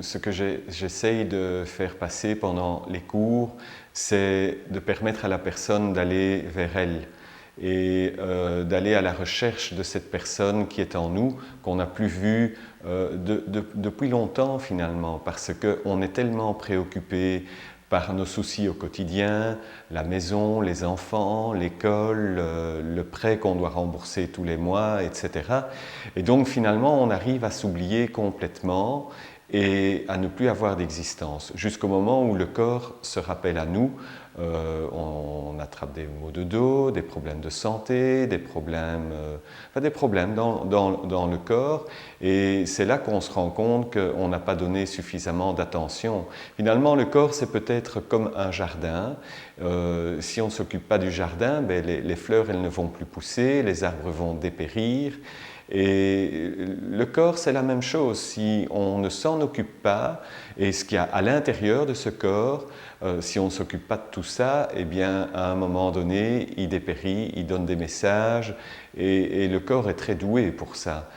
ce que j'essaye de faire passer pendant les cours, c'est de permettre à la personne d'aller vers elle et d'aller à la recherche de cette personne qui est en nous, qu'on n'a plus vue depuis longtemps finalement, parce qu'on est tellement préoccupé par nos soucis au quotidien, la maison, les enfants, l'école, le prêt qu'on doit rembourser tous les mois, etc. Et donc finalement, on arrive à s'oublier complètement et à ne plus avoir d'existence, jusqu'au moment où le corps se rappelle à nous. On attrape des maux de dos, des problèmes de santé, des problèmes dans le corps, et c'est là qu'on se rend compte qu'on n'a pas donné suffisamment d'attention. Finalement, le corps, c'est peut-être comme un jardin. Si on ne s'occupe pas du jardin, ben les fleurs, elles ne vont plus pousser, les arbres vont dépérir. Et le corps, c'est la même chose. Si on ne s'en occupe pas, et ce qu'il y a à l'intérieur de ce corps, si on ne s'occupe pas de tout ça, eh bien, à un moment donné, il dépérit, il donne des messages, et le corps est très doué pour ça.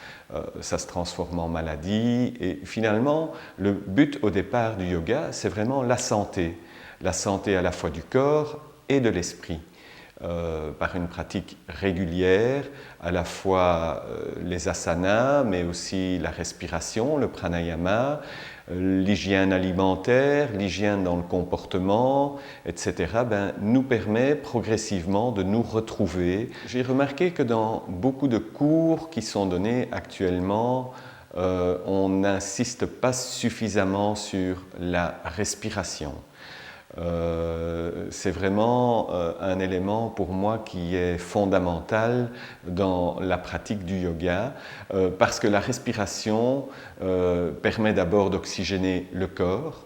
Ça se transforme en maladie, et finalement, le but au départ du yoga, c'est vraiment la santé à la fois du corps et de l'esprit. Par une pratique régulière, à la fois les asanas, mais aussi la respiration, le pranayama, l'hygiène alimentaire, l'hygiène dans le comportement, etc., nous permet progressivement de nous retrouver. J'ai remarqué que dans beaucoup de cours qui sont donnés actuellement, on n'insiste pas suffisamment sur la respiration. C'est vraiment un élément pour moi qui est fondamental dans la pratique du yoga parce que la respiration permet d'abord d'oxygéner le corps,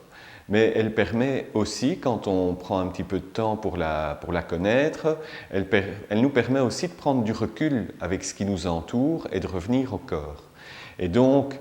mais elle permet aussi, quand on prend un petit peu de temps pour la connaître, elle nous permet aussi de prendre du recul avec ce qui nous entoure et de revenir au corps. Et donc,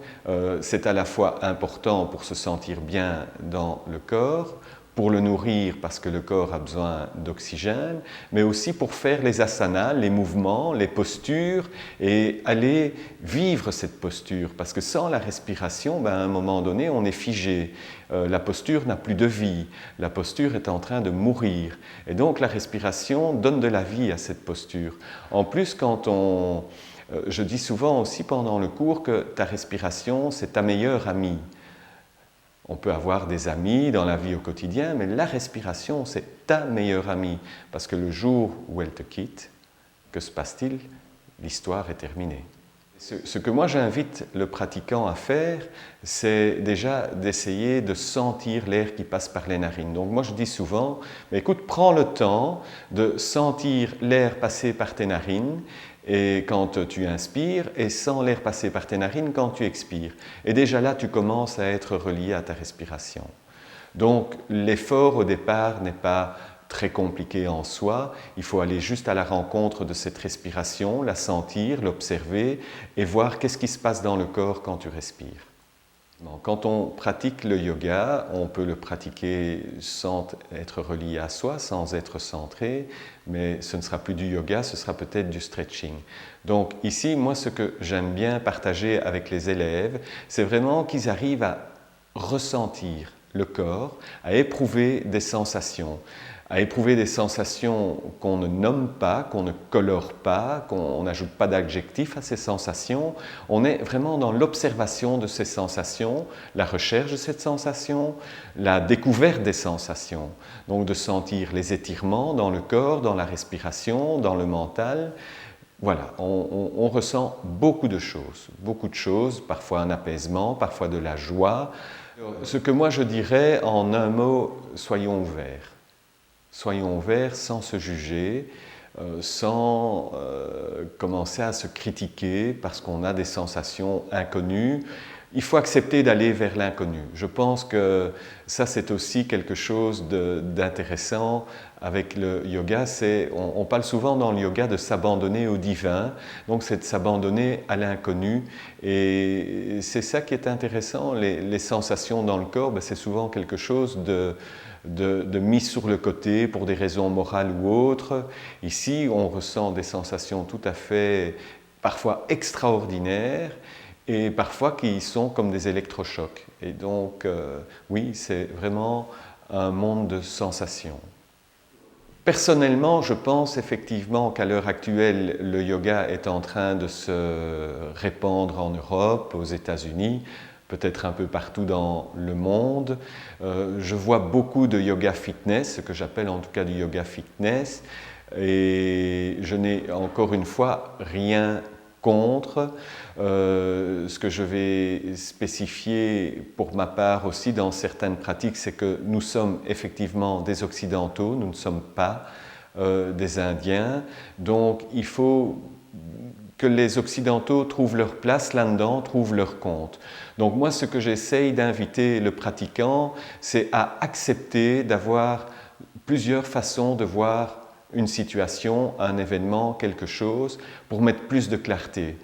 c'est à la fois important pour se sentir bien dans le corps, pour le nourrir parce que le corps a besoin d'oxygène, mais aussi pour faire les asanas, les mouvements, les postures et aller vivre cette posture. Parce que sans la respiration, à un moment donné, on est figé. La posture n'a plus de vie, la posture est en train de mourir. Et donc la respiration donne de la vie à cette posture. En plus, je dis souvent aussi pendant le cours que ta respiration, c'est ta meilleure amie. On peut avoir des amis dans la vie au quotidien, mais la respiration, c'est ta meilleure amie. Parce que le jour où elle te quitte, que se passe-t-il? L'histoire est terminée. Ce que moi j'invite le pratiquant à faire, c'est déjà d'essayer de sentir l'air qui passe par les narines. Donc moi je dis souvent, mais écoute, prends le temps de sentir l'air passer par tes narines et quand tu inspires, et sens l'air passer par tes narines quand tu expires. Et déjà là, tu commences à être relié à ta respiration. Donc l'effort au départ n'est pas très compliqué en soi, il faut aller juste à la rencontre de cette respiration, la sentir, l'observer et voir qu'est-ce qui se passe dans le corps quand tu respires. Quand on pratique le yoga, on peut le pratiquer sans être relié à soi, sans être centré, mais ce ne sera plus du yoga, ce sera peut-être du stretching. Donc ici, moi, ce que j'aime bien partager avec les élèves, c'est vraiment qu'ils arrivent à ressentir le corps, à éprouver des sensations qu'on ne nomme pas, qu'on ne colore pas, qu'on n'ajoute pas d'adjectif à ces sensations. On est vraiment dans l'observation de ces sensations, la recherche de cette sensation, la découverte des sensations. Donc de sentir les étirements dans le corps, dans la respiration, dans le mental. Voilà, on ressent beaucoup de choses, parfois un apaisement, parfois de la joie. Ce que moi je dirais en un mot, soyons ouverts. Soyons ouverts sans se juger, sans commencer à se critiquer parce qu'on a des sensations inconnues. Il faut accepter d'aller vers l'inconnu. Je pense que ça, c'est aussi quelque chose d'intéressant avec le yoga. On parle souvent dans le yoga de s'abandonner au divin, donc c'est de s'abandonner à l'inconnu. Et c'est ça qui est intéressant. Les sensations dans le corps, c'est souvent quelque chose de mis sur le côté pour des raisons morales ou autres. Ici, on ressent des sensations tout à fait, parfois extraordinaires, et parfois qui sont comme des électrochocs. Et donc, oui, c'est vraiment un monde de sensations. Personnellement, je pense effectivement qu'à l'heure actuelle, le yoga est en train de se répandre en Europe, aux États-Unis, peut-être un peu partout dans le monde. Je vois beaucoup de yoga fitness, ce que j'appelle en tout cas du yoga fitness, et je n'ai encore une fois rien contre. Ce que je vais spécifier pour ma part aussi dans certaines pratiques, c'est que nous sommes effectivement des Occidentaux, nous ne sommes pas des Indiens. Donc il faut que les Occidentaux trouvent leur place là-dedans, trouvent leur compte. Donc moi, ce que j'essaye d'inviter le pratiquant, c'est à accepter d'avoir plusieurs façons de voir une situation, un événement, quelque chose, pour mettre plus de clarté.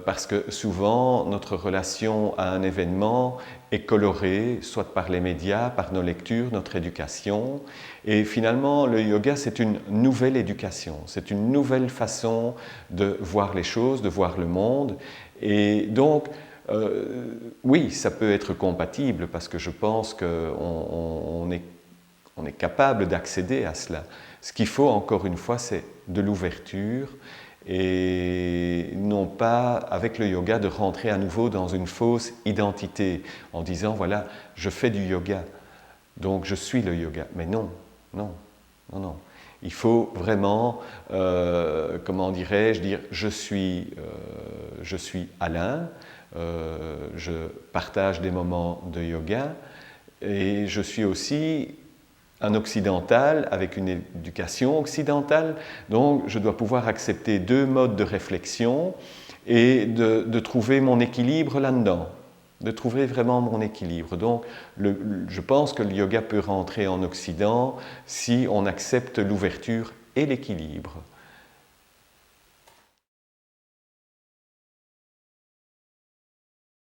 Parce que souvent, notre relation à un événement est colorée, soit par les médias, par nos lectures, notre éducation. Et finalement, le yoga, c'est une nouvelle éducation, c'est une nouvelle façon de voir les choses, de voir le monde. Et donc, oui, ça peut être compatible, parce que je pense qu'on est capable d'accéder à cela. Ce qu'il faut, encore une fois, c'est de l'ouverture et non pas, avec le yoga, de rentrer à nouveau dans une fausse identité en disant, voilà, je fais du yoga, donc je suis le yoga. Mais non, non, non, non. Il faut vraiment, comment dirais-je, dire, je suis Alain, je partage des moments de yoga et je suis aussi un occidental avec une éducation occidentale, donc je dois pouvoir accepter deux modes de réflexion et de trouver mon équilibre là-dedans, de trouver vraiment mon équilibre. Donc je pense que le yoga peut rentrer en Occident si on accepte l'ouverture et l'équilibre.